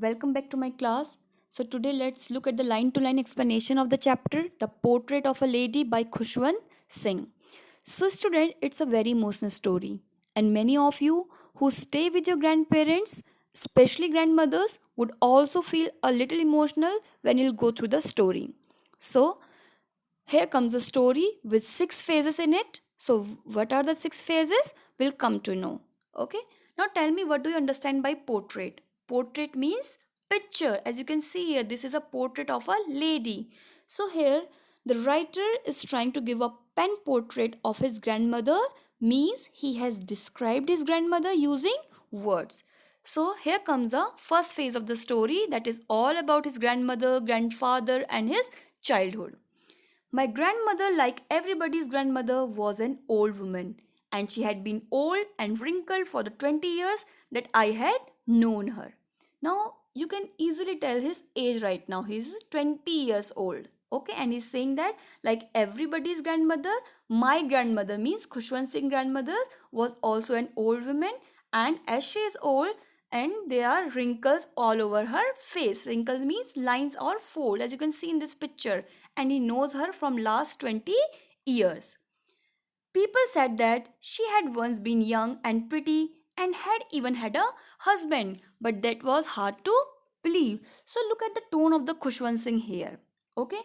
Welcome back to my class. So today let's look at the line-to-line explanation of the chapter The Portrait of a Lady by Khushwant Singh. So student, it's a very emotional story and many of you who stay with your grandparents, especially grandmothers, would also feel a little emotional when you'll go through the story. So here comes a story with 6 phases in it. So what are the 6 phases? We'll come to know. Okay. Now tell me, what do you understand by portrait? Portrait means picture. As you can see here, this is a portrait of a lady. So here the writer is trying to give a pen portrait of his grandmother, means he has described his grandmother using words. So here comes the first phase of the story, that is all about his grandmother, grandfather and his childhood. My grandmother, like everybody's grandmother, was an old woman, and she had been old and wrinkled for the 20 years that I had known her. Now, you can easily tell his age right now. He's 20 years old. Okay, and he's saying that, like everybody's grandmother, my grandmother, means Khushwant Singh grandmother, was also an old woman, and as she is old, and there are wrinkles all over her face. Wrinkles means lines or fold, as you can see in this picture, and he knows her from last 20 years. People said that she had once been young and pretty and had even had a husband, but that was hard to believe. So look at the tone of the Khushwant Singh here. Okay,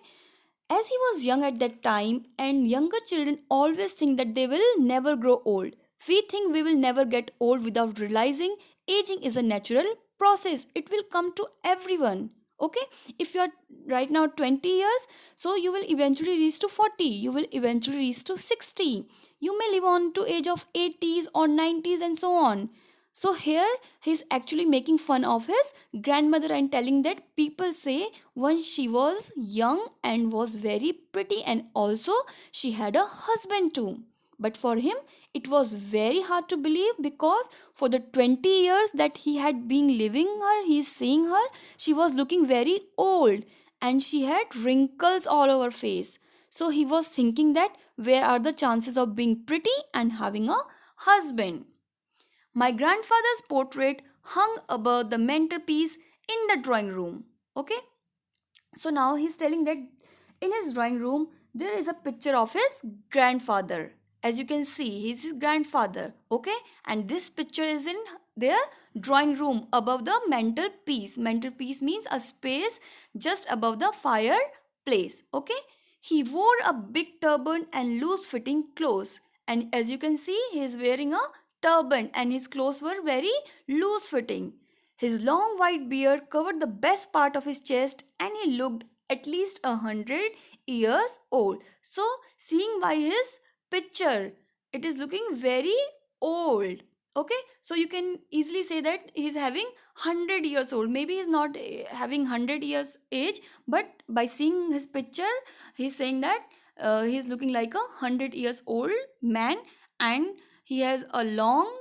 as he was young at that time, and younger children always think that they will never grow old. We think we will never get old without realizing aging is a natural process. It will come to everyone. Okay, if you are right now 20 years, so you will eventually reach to 40, you will eventually reach to 60, you may live on to age of 80s or 90s and so on. So here he's actually making fun of his grandmother and telling that people say once she was young and was very pretty, and also she had a husband too. But for him it was very hard to believe, because for the 20 years that he had been living her, he's seeing her, she was looking very old and she had wrinkles all over face. So he was thinking that where are the chances of being pretty and having a husband? My grandfather's portrait hung above the mantelpiece in the drawing room. Okay, so now he's telling that in his drawing room there is a picture of his grandfather. As you can see, he's his grandfather. Okay, and this picture is in their drawing room above the mantelpiece. Mantelpiece means a space just above the fireplace. Okay, he wore a big turban and loose fitting clothes, and as you can see, he is wearing a turban and his clothes were very loose fitting. His long white beard covered the best part of his chest, and he looked at least 100 years old. So, seeing by his picture, it is looking very old. Okay, so you can easily say that he's having 100 years old. Maybe he's not having 100 years age, but by seeing his picture, he's saying that he's looking like a 100 years old man, and he has a long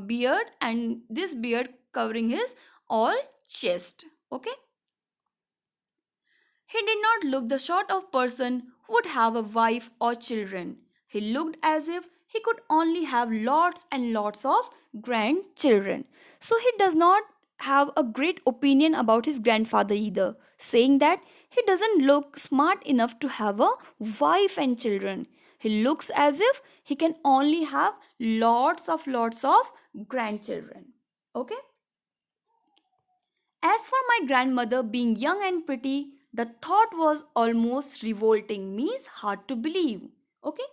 beard, and this beard covering his all chest. Okay, he did not look the sort of person who would have a wife or children. He looked as if he could only have lots and lots of grandchildren. So he does not have a great opinion about his grandfather either, saying that he doesn't look smart enough to have a wife and children. He looks as if he can only have lots of grandchildren. Okay, as for my grandmother being young and pretty, the thought was almost revolting, means hard to believe. Okay,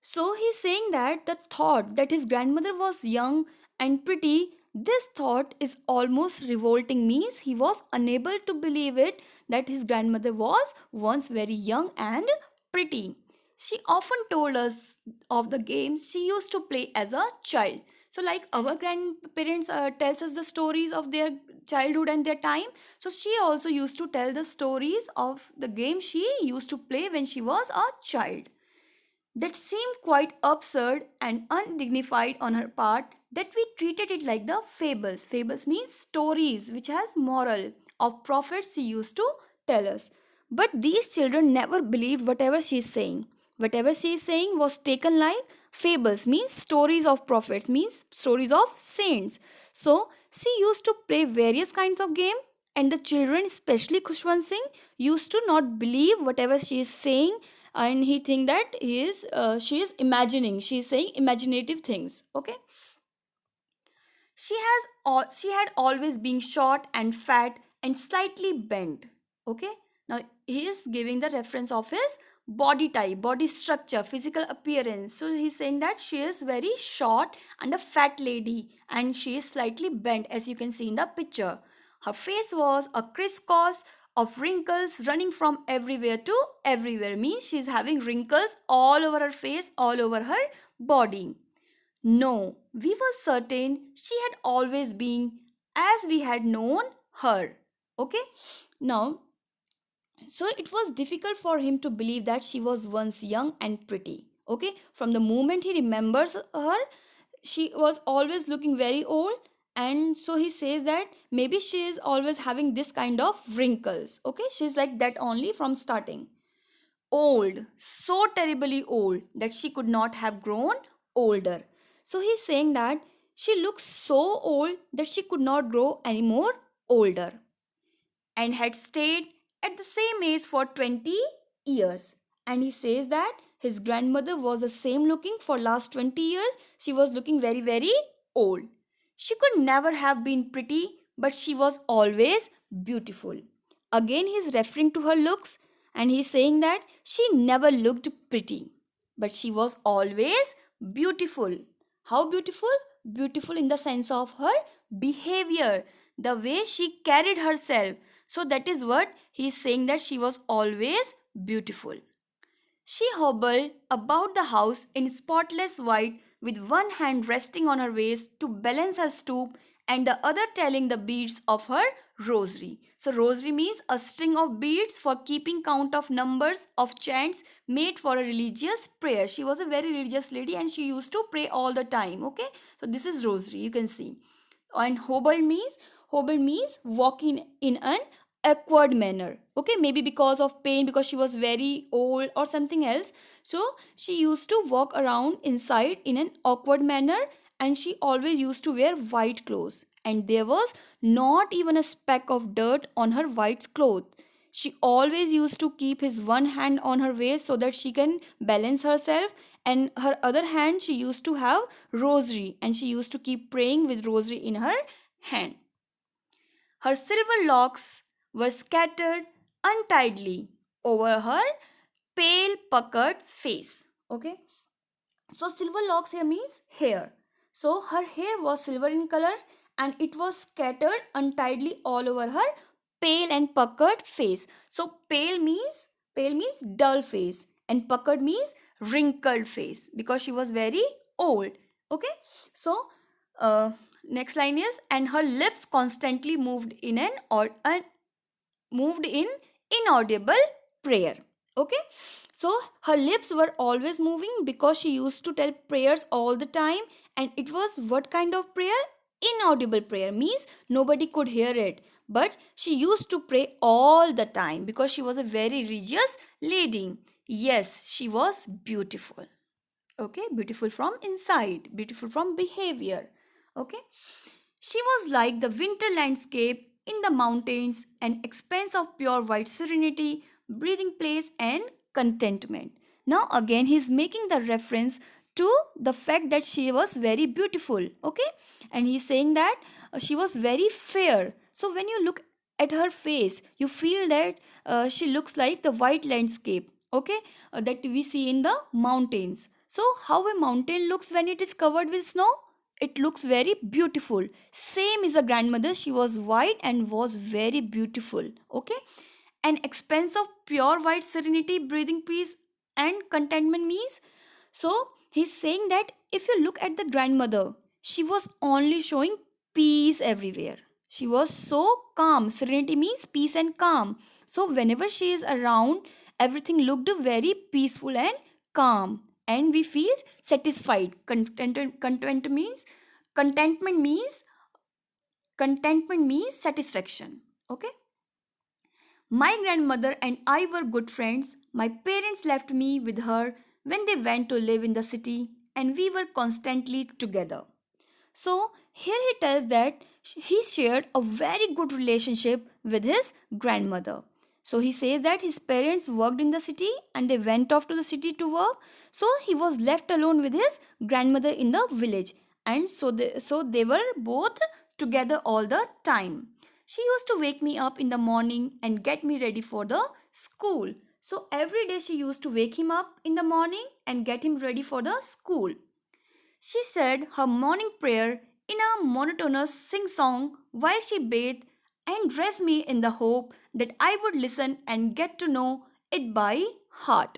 so he's saying that the thought that his grandmother was young and pretty, this thought is almost revolting, means he was unable to believe it, that his grandmother was once very young and pretty. She often told us of the games she used to play as a child. So like our grandparents tells us the stories of their childhood and their time, so she also used to tell the stories of the game she used to play when she was a child. That seemed quite absurd and undignified on her part, that we treated it like the fables. Fables means stories which has moral of prophets she used to tell us. But these children never believed whatever she is saying. Whatever she is saying was taken like fables, means stories of prophets, means stories of saints. So she used to play various kinds of game, And the children, especially Khushwant Singh, used to not believe whatever she is saying, and he think that she is imagining, she is saying imaginative things. Okay, she had always been short and fat and slightly bent. Okay, now he is giving the reference of his body type, body structure, physical appearance. So he's saying that she is very short and a fat lady, and she is slightly bent, as you can see in the picture. Her face was a crisscross of wrinkles running from everywhere to everywhere, means she is having wrinkles all over her face, all over her body. No, we were certain she had always been as we had known her. Okay, now, so it was difficult for him to believe that she was once young and pretty. Okay, from the moment he remembers her, she was always looking very old, and so he says that maybe she is always having this kind of wrinkles. Okay, she's like that only from starting. Old, so terribly old that she could not have grown older. So he's saying that she looks so old that she could not grow any more older, and had stayed at the same age for 20 years. And he says that his grandmother was the same looking for last 20 years. She was looking very, very old. She could never have been pretty, but she was always beautiful. Again, he's referring to her looks, and he's saying that she never looked pretty, but she was always beautiful. How beautiful? Beautiful in the sense of her behavior, the way she carried herself. So that is what he is saying, that she was always beautiful. She hobbled about the house in spotless white, with one hand resting on her waist to balance her stoop and the other telling the beads of her rosary. So rosary means a string of beads for keeping count of numbers of chants made for a religious prayer. She was a very religious lady and she used to pray all the time. Okay, so this is rosary, you can see. And hobble means walking in an awkward manner. Okay, maybe because of pain, because she was very old or something else. So she used to walk around inside in an awkward manner, and she always used to wear white clothes, and there was not even a speck of dirt on her white cloth. She always used to keep his one hand on her waist so that she can balance herself, and her other hand she used to have rosary, and she used to keep praying with rosary in her hand. Her silver locks were scattered untidily over her pale puckered face. Okay, so silver locks here means hair. So her hair was silver in color, and it was scattered untidily all over her pale and puckered face. So pale means dull face, and puckered means wrinkled face, because she was very old. Okay, so uh, next line is, and her lips constantly moved in inaudible prayer. Okay, so her lips were always moving because she used to tell prayers all the time, and it was what kind of prayer? Inaudible prayer, means nobody could hear it, but she used to pray all the time because she was a very religious lady. Yes, she was beautiful. Okay, beautiful from inside, beautiful from behavior. Okay, she was like the winter landscape in the mountains, an expanse of pure white serenity, breathing place, and contentment. Now, again, he's making the reference to the fact that she was very beautiful. Okay, and he's saying that she was very fair. So, when you look at her face, you feel that she looks like the white landscape. Okay, that we see in the mountains. So, how a mountain looks when it is covered with snow? It looks very beautiful. Same is a grandmother. She was white and was very beautiful. Okay, an expanse of pure white serenity, breathing peace, and contentment means. So he's saying that if you look at the grandmother, she was only showing peace everywhere. She was so calm. Serenity means peace and calm. So whenever she is around, everything looked very peaceful and calm, and we feel satisfied. Contentment means satisfaction. Okay, my grandmother and I were good friends. My parents left me with her when they went to live in the city, and we were constantly together. So here he tells that he shared a very good relationship with his grandmother. So he says that his parents worked in the city and they went off to the city to work. So he was left alone with his grandmother in the village. And so they were both together all the time. She used to wake me up in the morning and get me ready for the school. So every day she used to wake him up in the morning and get him ready for the school. She said her morning prayer in a monotonous sing song while she bathed and dressed me in the hope that I would listen and get to know it by heart.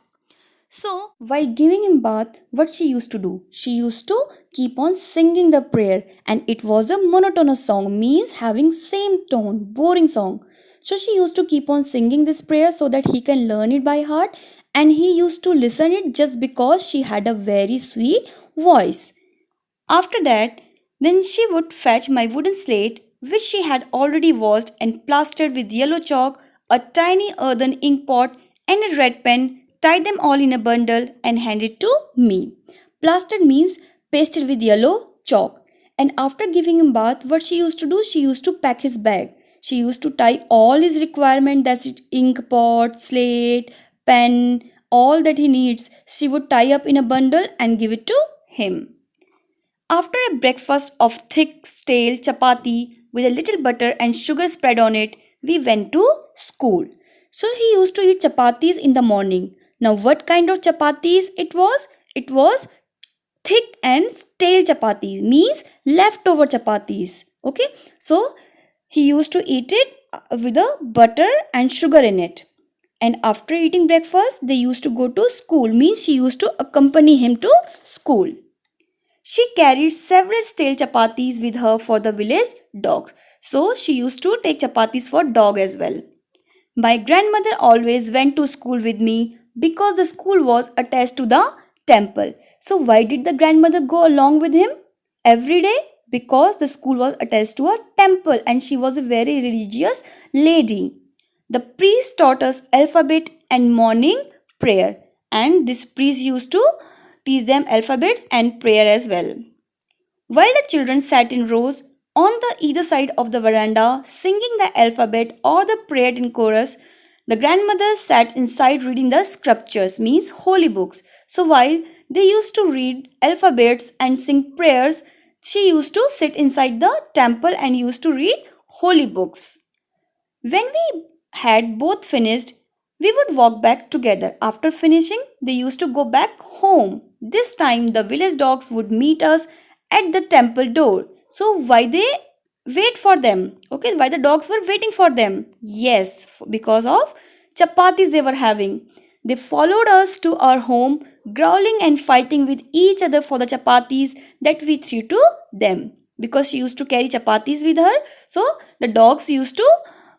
So, while giving him bath, what she used to do? She used to keep on singing the prayer, and it was a monotonous song, means having same tone, boring song. So she used to keep on singing this prayer so that he can learn it by heart, and he used to listen it just because she had a very sweet voice. After that, then she would fetch my wooden slate, which she had already washed and plastered with yellow chalk, a tiny earthen ink pot, and a red pen, tie them all in a bundle, and hand it to me. Plastered means pasted with yellow chalk. And after giving him bath, what she used to do, she used to pack his bag. She used to tie all his requirement, that's it, ink pot, slate, pen, all that he needs. She would tie up in a bundle and give it to him. After a breakfast of thick, stale chapati with a little butter and sugar spread on it, we went to school. So he used to eat chapatis in the morning. Now, what kind of chapatis it was? It was thick and stale chapatis, means leftover chapatis. Okay, so he used to eat it with a butter and sugar in it. And after eating breakfast, they used to go to school, means she used to accompany him to school. She carried several stale chapatis with her for the village dog. So she used to take chapatis for dog as well. My grandmother always went to school with me because the school was attached to the temple. So why did the grandmother go along with him every day? Because the school was attached to a temple and she was a very religious lady. The priest taught us alphabet and morning prayer, and this priest used to teach them alphabets and prayer as well. While the children sat in rows on the either side of the veranda singing the alphabet or the prayer in chorus, the grandmother sat inside reading the scriptures, means holy books. So while they used to read alphabets and sing prayers, she used to sit inside the temple and used to read holy books. When we had both finished, we would walk back together. After finishing, they used to go back home. This time, the village dogs would meet us at the temple door. So, why they wait for them? Okay, why the dogs were waiting for them? Yes, because of chapatis they were having. They followed us to our home, growling and fighting with each other for the chapatis that we threw to them. Because she used to carry chapatis with her, so the dogs used to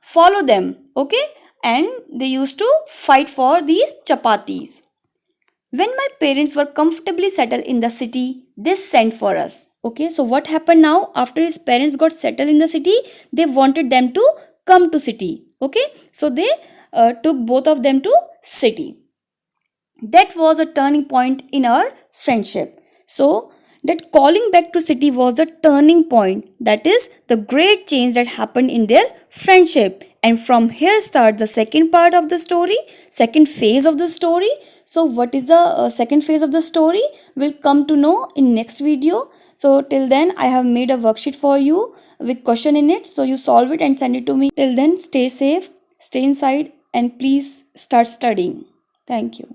follow them, okay, and they used to fight for these chapatis. When my parents were comfortably settled in the city, they sent for us. Okay, so what happened now? After his parents got settled in the city, they wanted them to come to city. Okay, so they took both of them to city. That was a turning point in our friendship. So that calling back to city was the turning point. That is the great change that happened in their friendship. And from here starts the second part of the story, second phase of the story. So what is the second phase of the story? We'll come to know in next video. So till then I have made a worksheet for you with question in it. So you solve it and send it to me. Till then, stay safe, stay inside, and please start studying. Thank you.